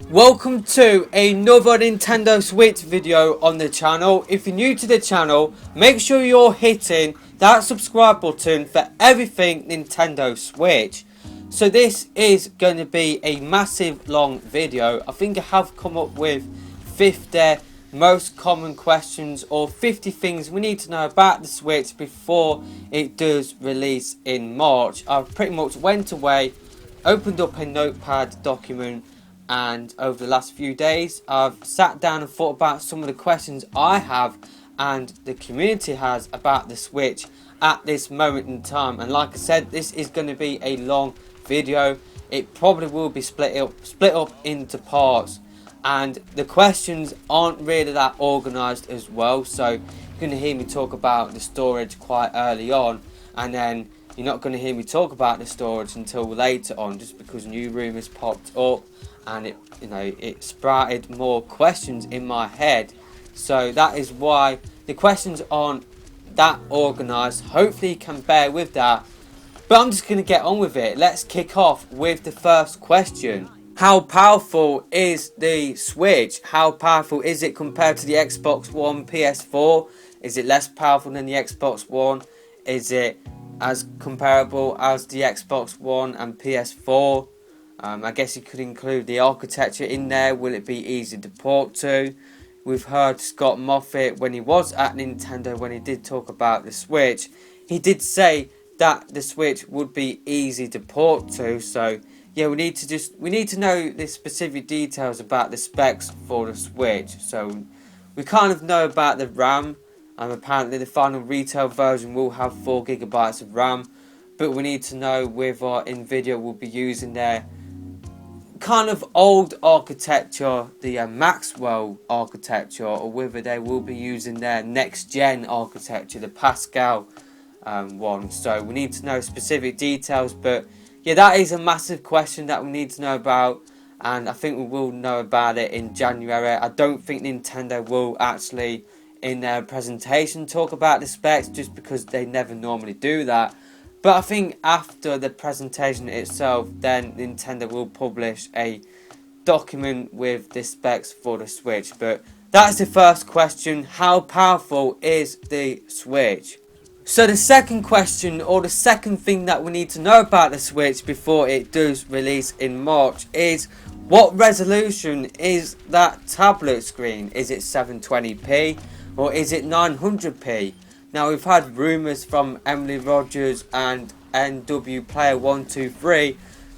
Welcome to another Nintendo Switch video on the channel. If you're new to the channel, make sure you're hitting that subscribe button for everything Nintendo Switch. So this is going to be a massive long video. I think I have come up with 50 most common questions or 50 things we need to know about the Switch before it does release in March. I've pretty much went away, opened up a notepad document, and over the last few days I've sat down and thought about some of the questions I have and the community has about the Switch at this moment in time. And like I said, this is going to be a long video. It probably will be split up into parts, and the questions aren't really that organised as well, so you're going to hear me talk about the storage quite early on, and then you're not going to hear me talk about the storage until later on, just because new rumours popped up and it sprouted more questions in my head. So that is why the questions aren't that organised. Hopefully you can bear with that, but I'm just going to get on with it. Let's kick off with the first question. How powerful is the Switch? How powerful is it compared to the Xbox One, PS4? Is it less powerful than the Xbox One? Is it as comparable as the Xbox One and PS4? I guess you could include the architecture in there. Will it be easy to port to? We've heard Scott Moffat, when he was at Nintendo, when he did talk about the Switch, he did say that the Switch would be easy to port to. So yeah, we need to know the specific details about the specs for the Switch. So we kind of know about the RAM. Apparently the final retail version will have 4 gigabytes of RAM, but we need to know whether Nvidia will be using their kind of old architecture, the Maxwell architecture, or whether they will be using their next gen architecture, the Pascal one. So we need to know specific details, but yeah, that is a massive question that we need to know about, and I think we will know about it in January. I don't think Nintendo will actually in their presentation talk about the specs, just because they never normally do that. But I think after the presentation itself, then Nintendo will publish a document with the specs for the Switch. But that's the first question. How powerful is the Switch? So the second question, or the second thing that we need to know about the Switch before it does release in March, is what resolution is that tablet screen? Is it 720p or is it 900p? Now, we've had rumours from Emily Rogers and NW Player 123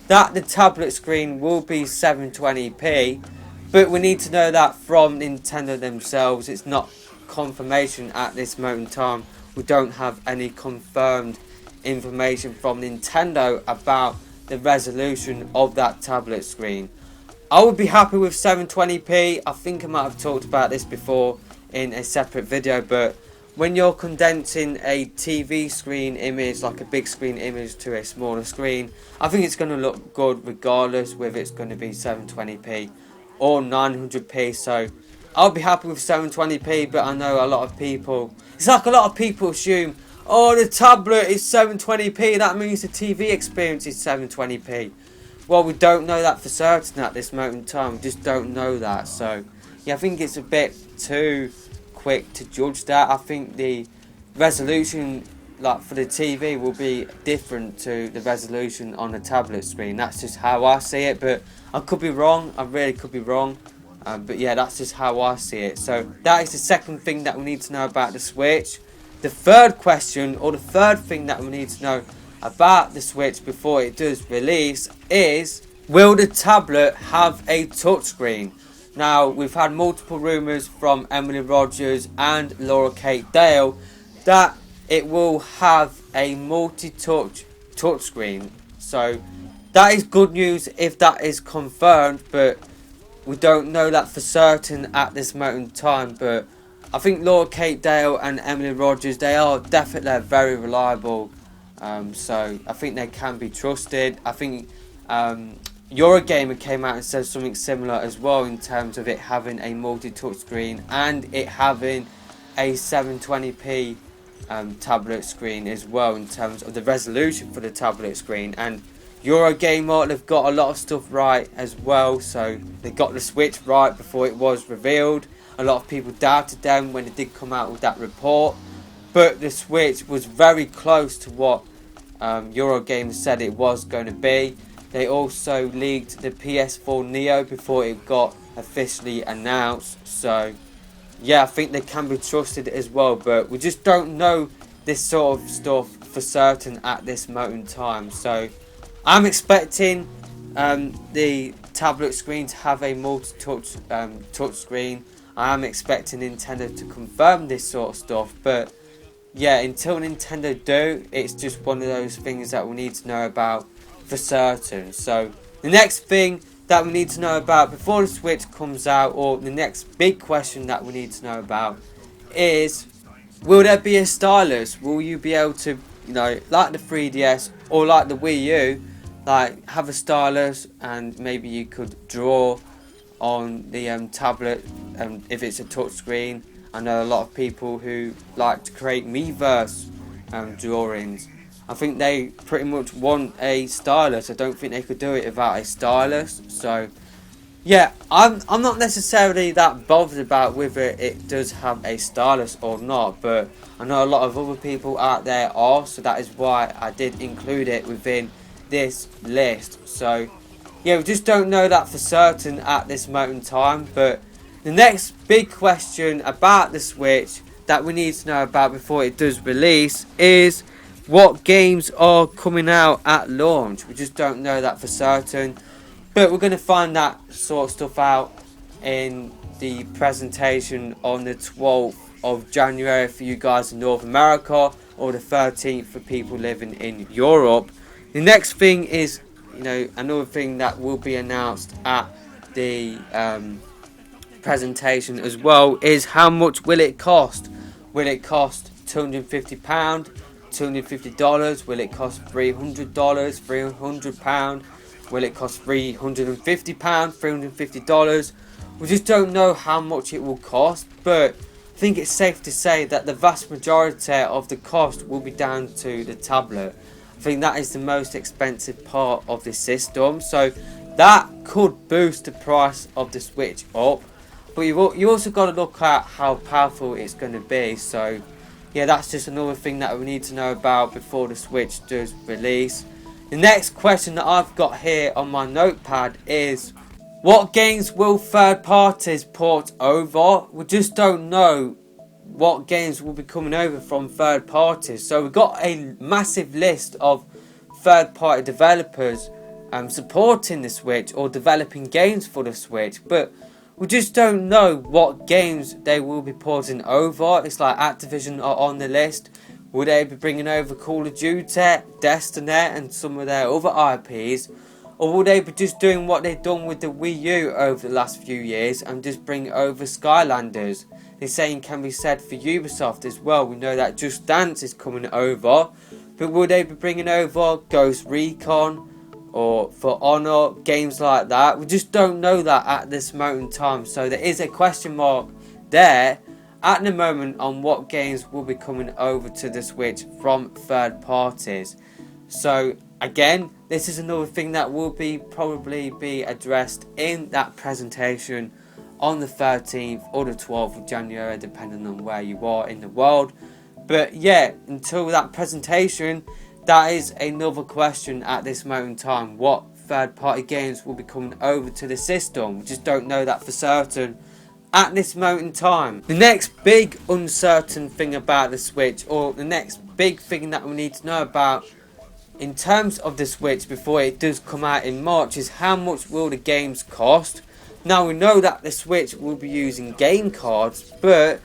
that the tablet screen will be 720p, but we need to know that from Nintendo themselves. It's not confirmation at this moment in time. We don't have any confirmed information from Nintendo about the resolution of that tablet screen. I would be happy with 720p. I think I might have talked about this before in a separate video, but when you're condensing a TV screen image, like a big screen image, to a smaller screen, I think it's going to look good regardless whether it's going to be 720p or 900p. So I'll be happy with 720p, but I know a lot of people, it's like a lot of people assume, oh, the tablet is 720p, that means the TV experience is 720p. Well, we don't know that for certain at this moment in time. We just don't know that. So yeah, I think it's a bit too quick to judge that. I think the resolution, like for the TV, will be different to the resolution on the tablet screen. That's just how I see it, but I could be wrong. I really could be wrong. But yeah, that's just how I see it. So that is the second thing that we need to know about the Switch. The third question, or the third thing that we need to know about the Switch before it does release, is will the tablet have a touchscreen? Now, we've had multiple rumours from Emily Rogers and Laura Kate Dale that it will have a multi-touch touchscreen. So that is good news if that is confirmed, but we don't know that for certain at this moment in time. But I think Laura Kate Dale and Emily Rogers, they are definitely very reliable. So I think they can be trusted. I think Eurogamer came out and said something similar as well, in terms of it having a multi-touch screen and it having a 720p tablet screen as well, in terms of the resolution for the tablet screen. And Eurogamer, they've got a lot of stuff right as well. So they got the Switch right before it was revealed. A lot of people doubted them when it did come out with that report, but the Switch was very close to what Eurogamer said it was going to be. They also leaked the PS4 Neo before it got officially announced. So yeah, I think they can be trusted as well, but we just don't know this sort of stuff for certain at this moment in time. So I'm expecting the tablet screen to have a multi-touch touch screen. I am expecting Nintendo to confirm this sort of stuff, but yeah, until Nintendo do, it's just one of those things that we need to know about for certain. So the next thing that we need to know about before the Switch comes out, or the next big question that we need to know about, is will there be a stylus? Will you be able to, you know, like the 3DS or like the Wii U, like have a stylus and maybe you could draw on the tablet if it's a touch screen? I know a lot of people who like to create Miiverse drawings. I think they pretty much want a stylus. I don't think they could do it without a stylus. So yeah, I'm not necessarily that bothered about whether it does have a stylus or not, but I know a lot of other people out there are, so that is why I did include it within this list. So yeah, we just don't know that for certain at this moment in time. But the next big question about the Switch that we need to know about before it does release is what games are coming out at launch. We just don't know that for certain, but we're going to find that sort of stuff out in the presentation on the 12th of January for you guys in North America, or the 13th for people living in Europe. The next thing is, you know, another thing that will be announced at the presentation as well is how much will it cost. Will it cost £250, $250? Will it cost $300, £300? Will it cost £350, $350? We just don't know how much it will cost, but I think it's safe to say that the vast majority of the cost will be down to the tablet. I think that is the most expensive part of the system, so that could boost the price of the Switch up. But you also got to look at how powerful it's going to be. So yeah, that's just another thing that we need to know about before the Switch does release. The next question that I've got here on my notepad is, what games will third parties port over? We just don't know what games will be coming over from third parties. So we've got a massive list of third party developers supporting the Switch or developing games for the Switch, but we just don't know what games they will be porting over. It's like Activision are on the list. Will they be bringing over Call of Duty, Destiny and some of their other IPs? Or will they be just doing what they've done with the Wii U over the last few years and just bring over Skylanders? The same can be said for Ubisoft as well. We know that Just Dance is coming over, but will they be bringing over Ghost Recon or For Honor, games like that? We just don't know that at this moment in time. So there is a question mark there at the moment on what games will be coming over to the Switch from third parties. So again, this is another thing that will probably be addressed in that presentation on the 13th or the 12th of January, depending on where you are in the world. But yeah, until that presentation, that is another question at this moment in time. What third party games will be coming over to the system? We just don't know that for certain at this moment in time. The next big uncertain thing about the Switch, or the next big thing that we need to know about in terms of the Switch before it does come out in March, is how much will the games cost. Now we know that the Switch will be using game cards, but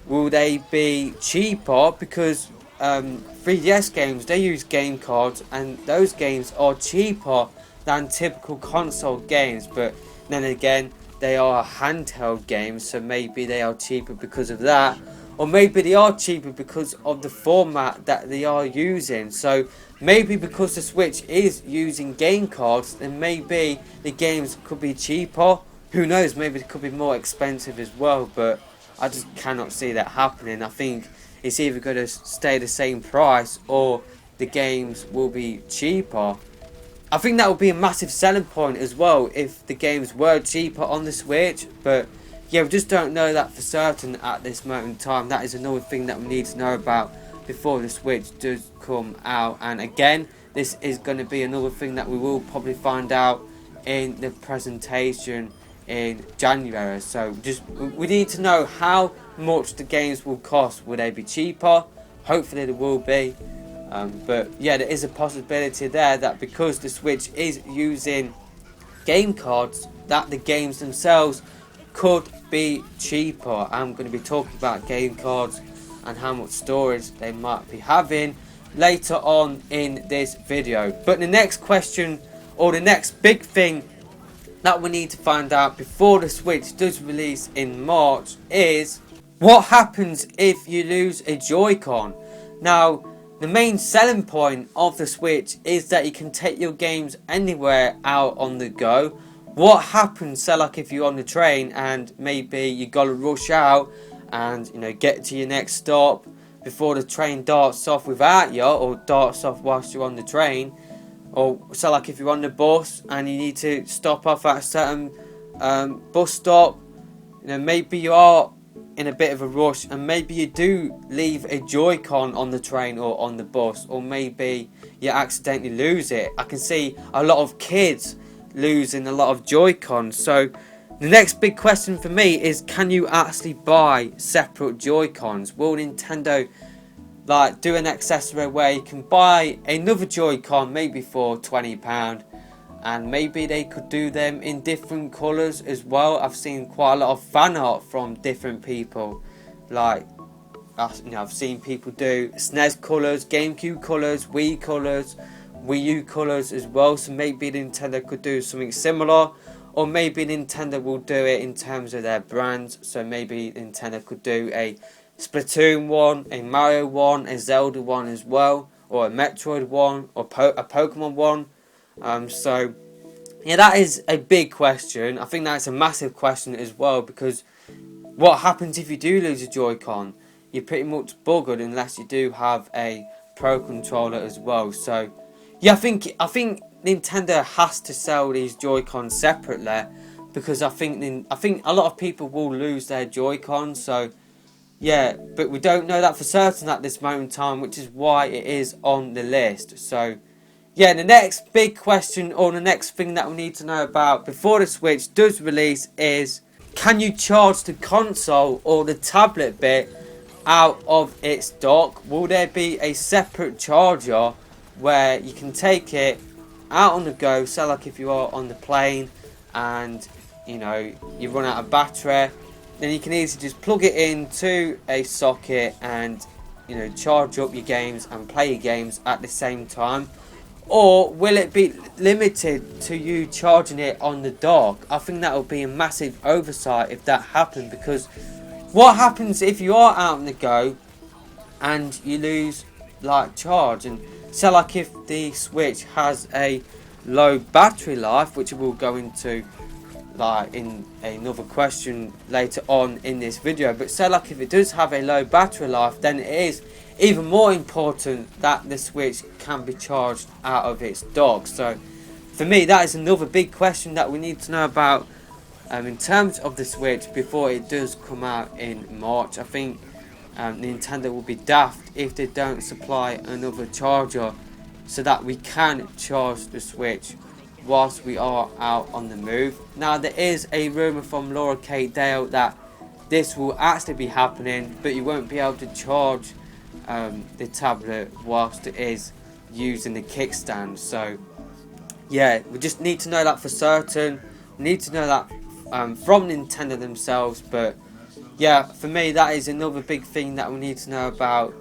will they be cheaper? Because 3DS games, they use game cards and those games are cheaper than typical console games, but then again they are handheld games, so maybe they are cheaper because of that, or maybe they are cheaper because of the format that they are using. So maybe because the Switch is using game cards, then maybe the games could be cheaper. Who knows, maybe it could be more expensive as well, but I just cannot see that happening. I think it's either going to stay the same price or the games will be cheaper. I think that would be a massive selling point as well if the games were cheaper on the Switch. But yeah, we just don't know that for certain at this moment in time. That is another thing that we need to know about before the Switch does come out. And again, this is going to be another thing that we will probably find out in the presentation in January. So we need to know how much the games will cost. Will they be cheaper? Hopefully they will be. But yeah, there is a possibility there that because the Switch is using game cards, that the games themselves could be cheaper. I'm going to be talking about game cards and how much storage they might be having later on in this video. But the next question, or the next big thing that we need to find out before the Switch does release in March is what happens if you lose a Joy-Con. Now, the main selling point of the Switch is that you can take your games anywhere out on the go. What happens, say like if you're on the train and maybe you gotta rush out and get to your next stop before the train darts off without you, or darts off whilst you're on the train, or so like if you're on the bus and you need to stop off at a certain bus stop, maybe you are in a bit of a rush and maybe you do leave a Joy-Con on the train or on the bus, or maybe you accidentally lose it. I can see a lot of kids losing a lot of Joy-Cons. So the next big question for me is, can you actually buy separate Joy-Cons? Will Nintendo do an accessory where you can buy another Joy-Con maybe for £20, and maybe they could do them in different colours as well? I've seen quite a lot of fan art from different people. I've seen people do SNES colours, GameCube colours, Wii colours, Wii U colours as well. So maybe Nintendo could do something similar, or maybe Nintendo will do it in terms of their brands. So maybe Nintendo could do a Splatoon one, a Mario one, a Zelda one as well, or a Metroid one, or a Pokemon one. So yeah, that is a big question. I think that's a massive question as well, because what happens if you do lose a Joy-Con? You're pretty much buggered unless you do have a Pro Controller as well. So yeah, I think Nintendo has to sell these Joy-Cons separately, because I think a lot of people will lose their Joy-Cons. So yeah, but we don't know that for certain at this moment in time, which is why it is on the list. So yeah, the next big question, or the next thing that we need to know about before the Switch does release is, can you charge the console or the tablet bit out of its dock? Will there be a separate charger where you can take it out on the go? So like if you are on the plane and you run out of battery, then you can easily just plug it into a socket and charge up your games and play your games at the same time. Or will it be limited to you charging it on the dock? I think that would be a massive oversight if that happened, because what happens if you are out on the go and you lose charge? And so like if the Switch has a low battery life, which we'll go into in another question later on in this video, but say like if it does have a low battery life, then it is even more important that the Switch can be charged out of its dock. So for me, that is another big question that we need to know about in terms of the Switch before it does come out in March. I think Nintendo will be daft if they don't supply another charger so that we can charge the Switch whilst we are out on the move. Now, there is a rumour from Laura Kate Dale that this will actually be happening, but you won't be able to charge the tablet whilst it is using the kickstand. So yeah, we just need to know that for certain. We need to know that from Nintendo themselves. But yeah, for me, that is another big thing that we need to know about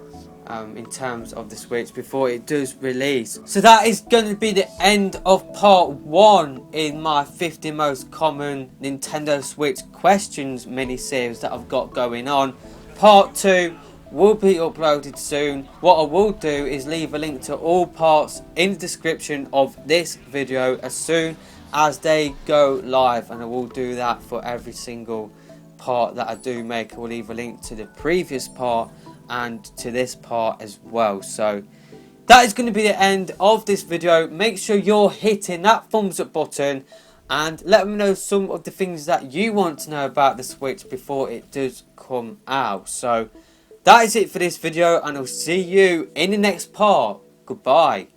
in terms of the Switch before it does release. So that is going to be the end of part 1 in my 50 most common Nintendo Switch questions mini-series that I've got going on. Part 2 will be uploaded soon. What I will do is leave a link to all parts in the description of this video as soon as they go live, and I will do that for every single part that I do make. I will leave a link to the previous part and to this part as well. So that is going to be the end of this video. Make sure you're hitting that thumbs up button and let me know some of the things that you want to know about the Switch before it does come out. So that is it for this video, and I'll see you in the next part. Goodbye.